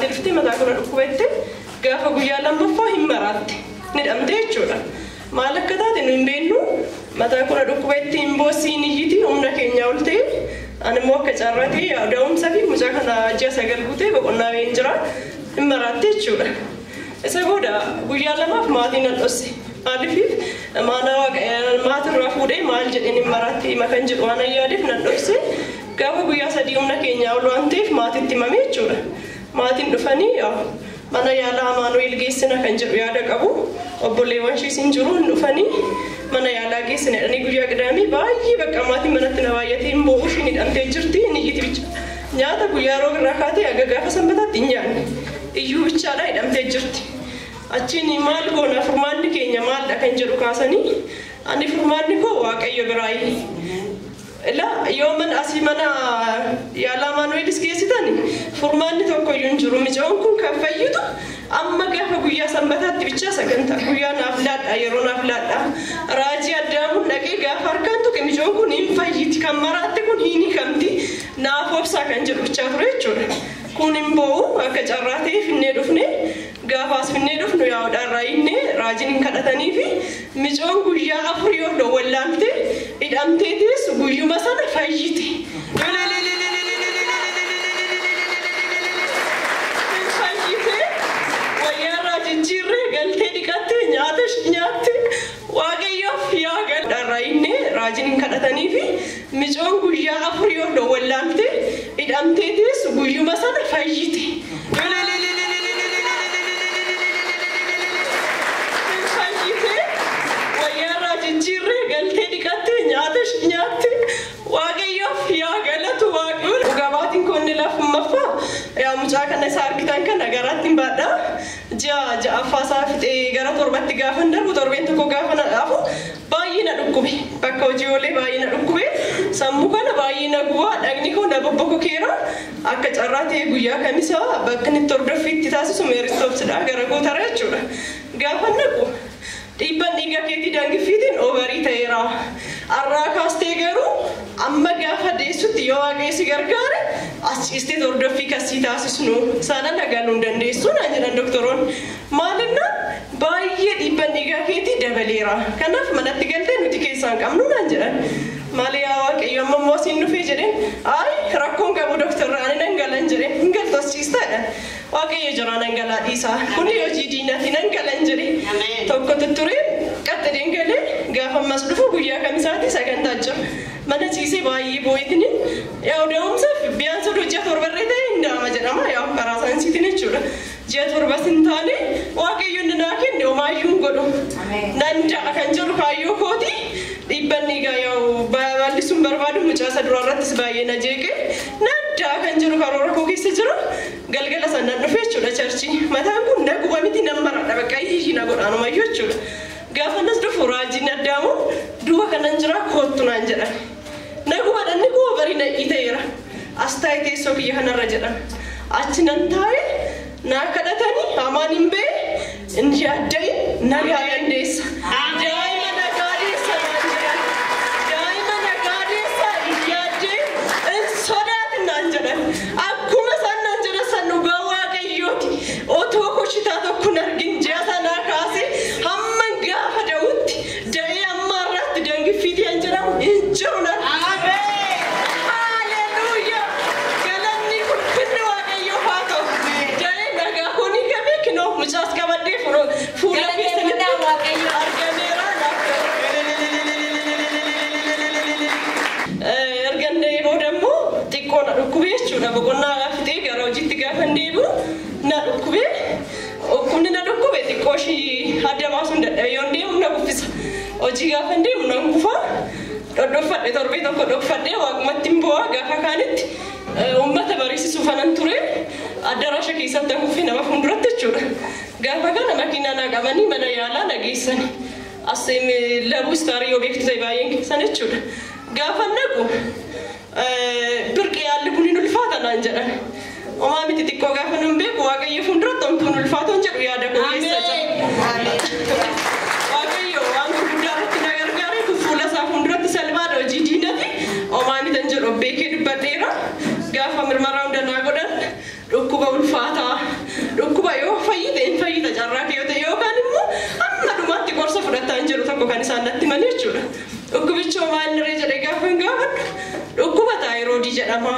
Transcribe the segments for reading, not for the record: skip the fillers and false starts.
maraatti dhuftee mataa kana dhukkubeette gaafa guyyaa lammaffaa hin maraatti ni dhamdee jechuudha. Maal akka taate nu hin beeknu mataa kana dhukkubeetti hin boosiin iyyiti humna keenya ol ta'e ani immoo akka carraatee da'umsa fi mucaa kana ji'a 9 guutee boqonnaa wayii jira hin maraatti jechuudha. Isa booda guyyaa lamaaf maatiin nan dhosse. Maaliif maatirraa fuudhee maal jedheen hin maraatti hima kan jedhu waan yaadeef nan dhosse. Gaafa guyyaa 3 humna keenya ol waan ta'eef maatiitti himame jechuudha. Maatiin dhufanii mana yaalaa Amaanu'eel geessina kan jedhu yaada qabu. Obboleewwan ishees hin jiru hin dhufanii mana yaalaa geessina jedhanii guyyaa Qidaamee baay'ee bakka maatiin manatti na baay'atee hin boo'u isheen hidhamtee jirti hin iyyiti bicha. Nyaata guyyaa rooba irraa kaatee aga gaafa sanbataatti hin nyaanne. Iyyuu bichaadhaa hidhamtee jirti. Achiin maal goona furmaanni keenya maalidha kan jedhu kaasanii ani furmaanni koo Waaqayyo biraayi. Yooman asii mana yaalaa Amaanu'eel geessitan furmaanni tokko iyyuu hin jiru. Mucaan kun kan fayyitu amma gaafa guyyaa sanbataatti bicha sagantaa guyyaa naaf laadhaa yeroo naaf laadhaa raajii addaamuun dhaqee gaafa harkaan tuqe mucaan kun hin fayyiti kan maraatti kun hin hiikamti naaf obsaa kan jedhu bichaa ture jechuudha. Kun hin boo'u akka carraa ta'ee finnee dhufne gaafaas finnee dhufnu yaa'uudhaan raayinne raajiin hin kadhatanii fi mucaan guyyaa 4 yoo wallaalte hidhamtee teessu guyyuma sana fayyite. Jijjiirree galtee dhiqattee nyaatte Waaqayyoof yaa gadhaan raayinne raajiin hin kadhatanii fi mucaan guyyaa 4 yoo wallaalte hidhamtee teessu guyyuma sana fayyite. Jijjiirree galtee dhiqattee nyaatte Waaqayyoof yaa galatu Waaqayyoon dhugaatiin koonni lafummaffaa yaa mucaa kana isa argitan kana garaatti hin baadhaa. Ja'affaasaa fixee gara 7tti gaafa darbu torbeen tokko gaafa na dhaafu baay'ee na dhukkube bakka hojii oolee baay'ee na dhukkube sammuu kana baay'ee na gubaa dhagni koo na bobbokokeera akka carraa ta'e guyyaa kamisaa bakka inni hordoffiitti taasisu meeristoopsidha gara gootara jechuudha. Gaafa naqu dhiibbaan dhiigaa keetii daangiffiitiin oovarii ta'eera. Arraa kaastee garuu amma gaafa deessutti yoo Waaqayyo gargaare as ciistee hordoffii kasii taasisnu sana nagaan hin dandeessu naan jedhan doktoroonni. Maalinna baay'ee dhiibbaan dhiigaa keetii dabaleera. Kanaaf manatti galtee nuti keessaan qabnu naan jedhan. Maali yaa Waaqayyo amma immoo siin dhufee jedheen rakkoon qabu doktorra ani nan galan jedheen hin galtu as ciistaadha. Waaqayyo jira nan galaa dhiisaa kun hojii diinaati nan galan jedhee tokko tuttureen qaxxadeen galee gaafa ammas dhufu guyyaa kamisaatti sagantaa jira. Mana ciisee baay'ee boo'itini yaa da'umsaaf biyyaansa hojii 7 ta'e hin daama jedhama yaa karaa saayinsiitiin jechuudha. Ji'a 7 hin taane Waaqayyoon naa kenne homaayyuu hin godhu. Nan da'a kan jedhu kaayyoo kooti dhiibbaan dhiigaa yaa bal'isuun barbaadu mucaasa duraarrattis baay'ee na jeeqe nan da'a kan jedhu karoora koo keessa jira. Galgala sanaan dhufe jechuudha charchii. Mataan kun na guba miti nan maradha bakka hiishi na godhaanumayyuu jechuudha. Gaafa nas dhufu raajiin addaamu duuba kanan jira koottu naan jedhan. Na guba dhanni koo barii na dhiiteera. As taa'e teessoo kiyya kanarra jedhan. Achi nan taa'e naa kadhatanii hamaan hin bee hin yaadda'in nagaa dandeessa. Daa'ima nagaa deessa naan jedhan. Daa'ima nagaa deessa hin yaadda'in hin sodaatin naan jedhan. Akkuma isaan naan jedhan san dhugaa Waaqayyooti. Otoo koshitaa tokko hin argin ji'a sanaa kaasee hamma gaafa da'utti da'ee amma irratti daangiffiitii hin jedhamu hin jiru naan. Mucaas qabadhee fuula keessatti argameera ergan deeboo dammoo xiqqoo na dhukkubee jechuudha. Boqonnaa fixee gara hojiitti gaafa deebi'u na dhukkubee dhukkubni na dhukkube xiqqoo ishii adda baasuun dadhabe yoon deemu na kuffisa. Hojii gaafa deemu nan kufa dhodhoffadhe torbee tokko dhoffadhee waaqumatti hin bu'aa gaafa kaanitti uummata barsiisuuf anan ture addaraasha keessatti kuffee nama fuulduratti jechuudha. Gaafa kana makiinaa naa qabanii mana yaalaa na geessani. Asseem labuu istaarii yoo beektu ta'e baay'een keessan jechuudha. Gaafa naqu birqee yaalli kun hin ulfaata naan jedhan. Homaa miti xiqqoo gaafa nun beeku Waaqayyo fuulduratti homtuun ulfaatoon jedhu yaada koo keessa jira. Waaqayyo waan gurguddaa irratti na gargaare kun fuula isaa fuulduratti salphaadha hojii diinati. Homaa mitan jedhu beekee dubbadheera. Gaafa mirmaraa hunda naa godhan dhukkuba ulfaataa dhukkuba yoo fayyita carraa keeyyoota yookaan immoo amma dhumaatti qorsa fudhataa hin jiru tokko kan isaan natti himan jechuudha. Dhukkubichoo maal niree jedhee gaafa hin gaafadhu dhukkuba taayiroodii jedhama.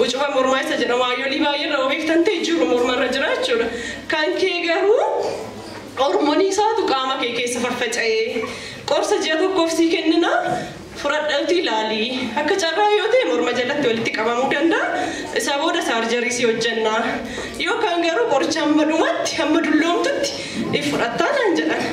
Ucuba mormaa isa jedhama ayyolii baay'eerra beektan ta'e jiru mormarra jira jechuudha. Kan kee garuu hormoonii isaatu qaama kee keessa faffaca'ee qorsa ji'a tokkoof sii kennina fudhadhatti ilaali. Akka carraa yoo ta'e morma jalatti walitti qabamuu danda'a. Isa booda saarjarii si hojjenna. Yookaan garuu qoricha hamma dhumatti hamma dulloomtutti fudhattaa naan jedhan.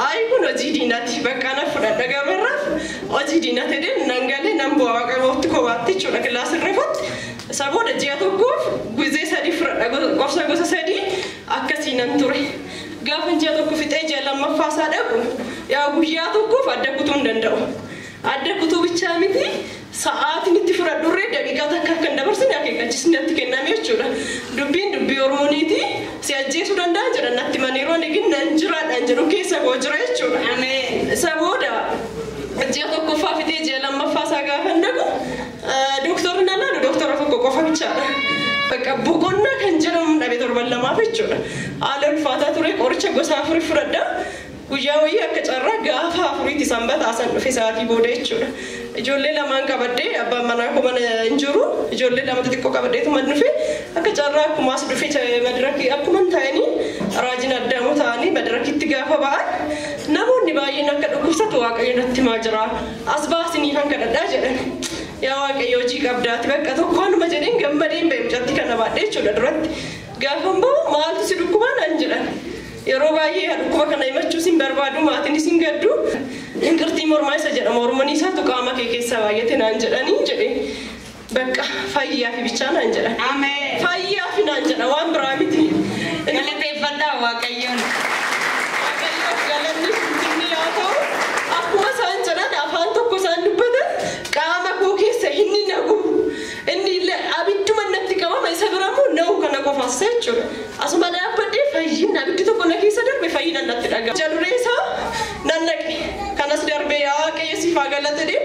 Ayi kun hojii diinaati bakka na fudhadha gabarraaf hojii diinaati jedheen nan galee nan bu'aa waaqa gootti kophaatti jechuudha kilaasii irratti. Isa booda ji'a tokkoof guzee sadii fudhadha qorsa gosa sadii akkasii nan ture. Gaafa ji'a tokko fixee ji'a lammaffaa isaa dhaqu yaa guyyaa tokkoof adda kutuu hin danda'u. Adda kutuu bichaa miti sa'aatiin itti fudhadhurree daqiiqaa takka akka hin dabarsine akeekkachiisni natti kenname jechuudha. Dubbiin dubbii hormooniiti si ajjeesuu danda'an jedhan natti maniiroo nigin nan jiraadhaan jedhu keessa koo jira jechuudha. Isa booda ji'a tokkoffaa fixee ji'a lammaffaa isaa gaafa hin dhaqu dooktorri nan laanu dooktora tokko qofa bichaadha. Bakka boqonnaa kan jedhamu dhabe torban lamaaf jechuudha. Haala ulfaataa ture qoricha gosa afurii fudhadha. Guyyaa wayii akka carraa gaafa afuriitti sanbataa san dhufe sa'aatii booda jechuudha. Ijoollee lamaan qabadhee abbaan manaa koo mana hin jiru. Ijoollee lama xixiqqoo qabadheetu man dhufe akka carraa akkuma as dhufe madirakii akkuma ta'anii raajiin addaamuu ta'anii madirakiitti gaafa ba'an namoonni baay'een akka dhukkubsatu waaqayyo natti himaa jira. As baasanii kan kadhadhaa jedhan. Yaa waaqayyo hojii qabdaati bakka tokko hanuma jedheen gammadeen ba'e mucatti kana baadhee jechuudha duratti. Gaafa immoo maaltu si dhukkubaa naan jedhan. Yeroo baay'ee dhukkuba kana himachuus hin barbaadu maatiinis hin gaddu. Inqirtii mormaa isa jedhama hormoonii isaatu qaama kee keessaa baay'ate naan jedhanii jedhe. Bakka fayyaa fi bichaa naan jedhan. Ameen. Fayyaa fi naan jedha waan biraa miti. Galateeffadhaa waaqayyoon. Waaqayyoof galanni inni yaa ta'u akkuma isaan jedhan afaan tokko isaan dubbatan qaama koo keessa inni nagu. Inni illee abidduma natti qabama isa biraammoo na'u kana qofaas jechuudha. Asuma dhaabbadhee fayyina abiddi tokko na keessa darbe fayyina natti dhaga'ama. Jaluree isaa nan naqe kanas darbee yaa waaqayyo siif haa galatadhe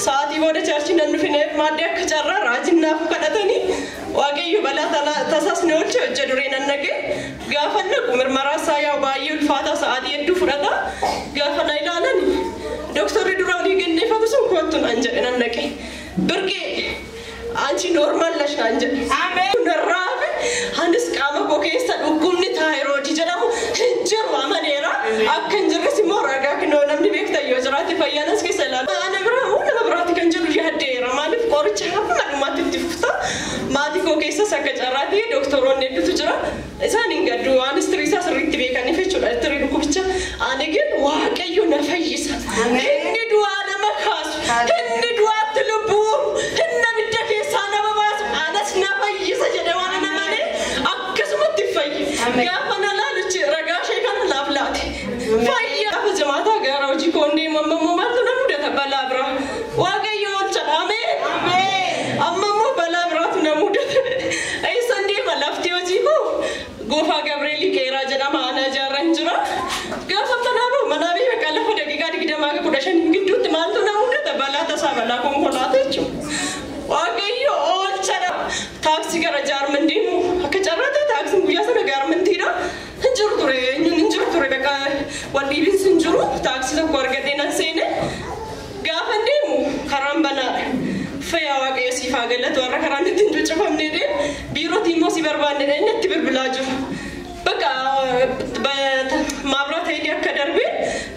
sa'aatii booda chaarchii nan dhufineef maaddee akka carraa raajin naafu kadhatanii waaqayyo balaa tasaas na oolche hojja duree nan naqe gaafa naqu mirmaraa isaa yaa baay'ee ulfaataa sa'aatii hedduu fudhata gaafa na ilaalan dooktorri dura olii ganneeffatu sun kottu naan jedhe nan naqe birqee anchi normal lash naan jedhe. Ameen. Narraafe anis qaama koo keessa dhukkubni taayiroodii jedhamu hin jiru amaneera. Akka hin jirres immoo ragaa kinoo namni beektan yoo jiraate fayyaanas keessa ilaalu. Ana biraa nama biraatti kan jedhu yaaddeera maaliif qoricha hamma dhumaatti itti fufta. Maatii koo keessas akka carraatti dooktoroonni hedduutu jira. Isaan hin gaddu waan istiriisaa sirriitti beekaniif jechuudha. Istirii dhukkubicha ani ግን waaqayyo na fayyisa. Inni du'aa nama kaasu. Inni du'aatti lubbuu. Inni abidda keessaa nama baasu. Anas na fayyisa jedhee waan ana malee akkasumatti fayyi. Gaafa na laaluchi ragaa ishee kana laaf laate. Fayya. Gaafa jamaataa gara hojii koo deemammoo maaltu na mudata balaa biraa. Waaqayyo oolchadha. Ameen. Amma immoo balaa biraatu na mudata. Eessan deema lafti hojii koo goofaa Gabreelii Qeeraa jedhama aanaa jaarran jira. Gaafa manaa bee bakka lafa daqiiqaa 20-15 gidduutti maaltu na mudata balaa tasaa balaa konkolaataa jechuudha. Waaqayyo oolchadha. Taaksii gara jaarman deemu akka carraatti taaksiin guyyaa sana gaarmantiidha. Hin jiru ture bakka waan dhiibinsi hin jiru taaksii tokko argadhee nan seene gaafa deemu karaan banaadha. Fayyaa waaqayyo siif haa galatu warra karaan ittiin cuccufamne deemu biirootii immoo si barbaanne inni itti bilbilaa jiru. Bakka maabiraata hidhii akka darbe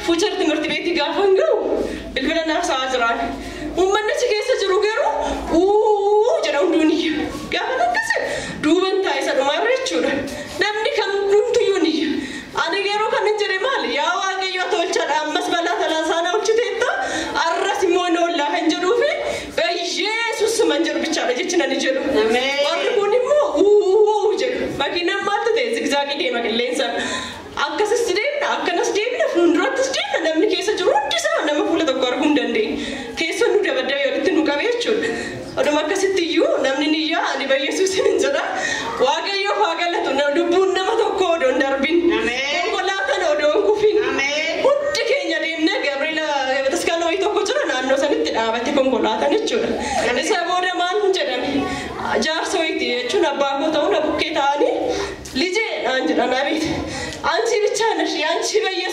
fuuchar timirti beektii gaafa hin ga'u bilbila naasaa jiraan. Uummanni si keessa jiru garuu jedha hunduuniyya. Gaafa akkasii duuban taa'isa dhumaarra jechuudha. Namni kan hundumtuyyuu niyya. Ani yeroo kan hin jedhe maali yaa waaqayyo tolchadha ammas balaa talaasaa na hojjeteetta arras immoo na ollaa kan jedhuufi Yesus man jedhu bichaadha jechi nani jedhu. Warri kun immoo jedhu. Makiinaan maaltu ta'e zigzaagii deema qilleensa. Akkasis deemna akkanas deemna fuuldurattis deemna namni keessa jiru hundisaa nama fuula tokko arguu hin dandeenye. Teessoon nu dabaddee walitti nu qabee jechuudha. Oduma akkasitti iyyuu namni niyyaa ani Yesuusin hin jedha. Waaqayyoof haa galatu lubbuun nama tokko odoo hin darbin. Konkolaataan odoo hin kufin. Hundi keenya deemnee Gabriela bataskaana wayii tokko jira naannoo sanitti dhaabate konkolaataan jechuudha. Isa booda maal jedhame jaarsa wayiiti jechuun abbaa koo ta'uun bukkee ta'anii Galchi biyya